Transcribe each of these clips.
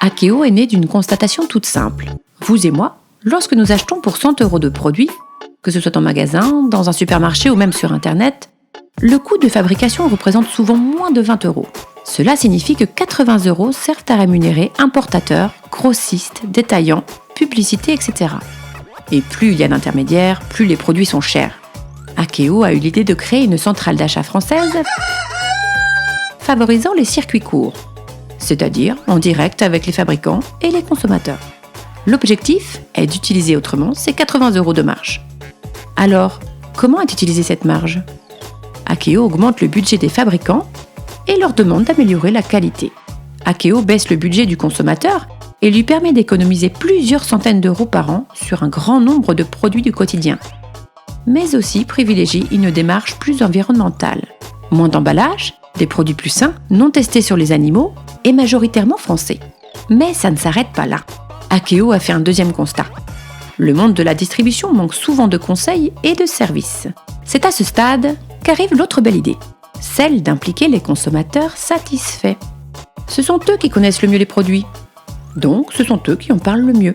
Akeo est né d'une constatation toute simple. Vous et moi, lorsque nous achetons pour 100 € de produits, que ce soit en magasin, dans un supermarché ou même sur Internet, le coût de fabrication représente souvent moins de 20 €. Cela signifie que 80 € servent à rémunérer importateurs, grossistes, détaillants, publicités, etc. Et plus il y a d'intermédiaires, plus les produits sont chers. Akeo a eu l'idée de créer une centrale d'achat française favorisant les circuits courts, c'est-à-dire en direct avec les fabricants et les consommateurs. L'objectif est d'utiliser autrement ces 80 € de marge. Alors, comment est utilisée cette marge ? Akeo augmente le budget des fabricants et leur demande d'améliorer la qualité. Akeo baisse le budget du consommateur et lui permet d'économiser plusieurs centaines d'euros par an sur un grand nombre de produits du quotidien. Mais aussi privilégie une démarche plus environnementale. Moins d'emballage, des produits plus sains, non testés sur les animaux et majoritairement français. Mais ça ne s'arrête pas là. Akeo a fait un deuxième constat. Le monde de la distribution manque souvent de conseils et de services. C'est à ce stade qu'arrive l'autre belle idée, celle d'impliquer les consommateurs satisfaits. Ce sont eux qui connaissent le mieux les produits, donc ce sont eux qui en parlent le mieux.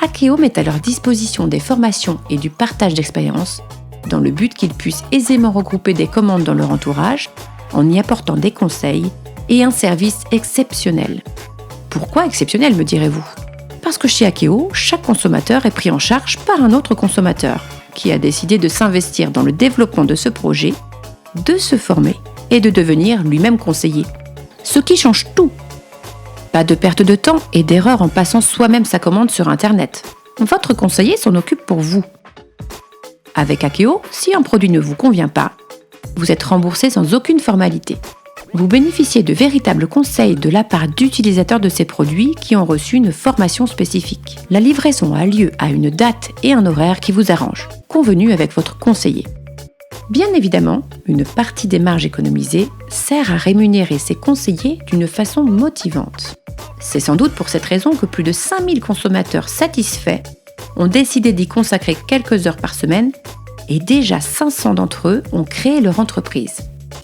Akeo met à leur disposition des formations et du partage d'expériences dans le but qu'ils puissent aisément regrouper des commandes dans leur entourage en y apportant des conseils et un service exceptionnel. Pourquoi exceptionnel, me direz-vous ? Parce que chez Akeo, chaque consommateur est pris en charge par un autre consommateur qui a décidé de s'investir dans le développement de ce projet, de se former et de devenir lui-même conseiller. Ce qui change tout. Pas de perte de temps et d'erreur en passant soi-même sa commande sur Internet. Votre conseiller s'en occupe pour vous. Avec Akeo, si un produit ne vous convient pas, vous êtes remboursé sans aucune formalité. Vous bénéficiez de véritables conseils de la part d'utilisateurs de ces produits qui ont reçu une formation spécifique. La livraison a lieu à une date et un horaire qui vous arrangent, convenu avec votre conseiller. Bien évidemment, une partie des marges économisées sert à rémunérer ces conseillers d'une façon motivante. C'est sans doute pour cette raison que plus de 5000 consommateurs satisfaits ont décidé d'y consacrer quelques heures par semaine et déjà 500 d'entre eux ont créé leur entreprise.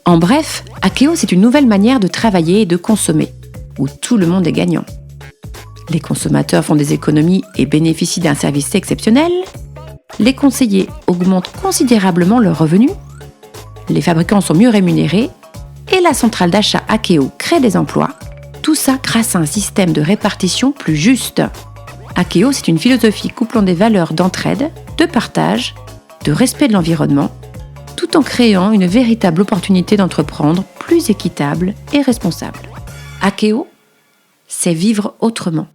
En bref, Akeo, c'est une nouvelle manière de travailler et de consommer, où tout le monde est gagnant. Les consommateurs font des économies et bénéficient d'un service exceptionnel. Les conseillers augmentent considérablement leurs revenus. Les fabricants sont mieux rémunérés. Et la centrale d'achat Akeo crée des emplois. Tout ça grâce à un système de répartition plus juste. Akeo, c'est une philosophie couplant des valeurs d'entraide, de partage, de respect de l'environnement, tout en créant une véritable opportunité d'entreprendre plus équitable et responsable. Akeo, c'est vivre autrement.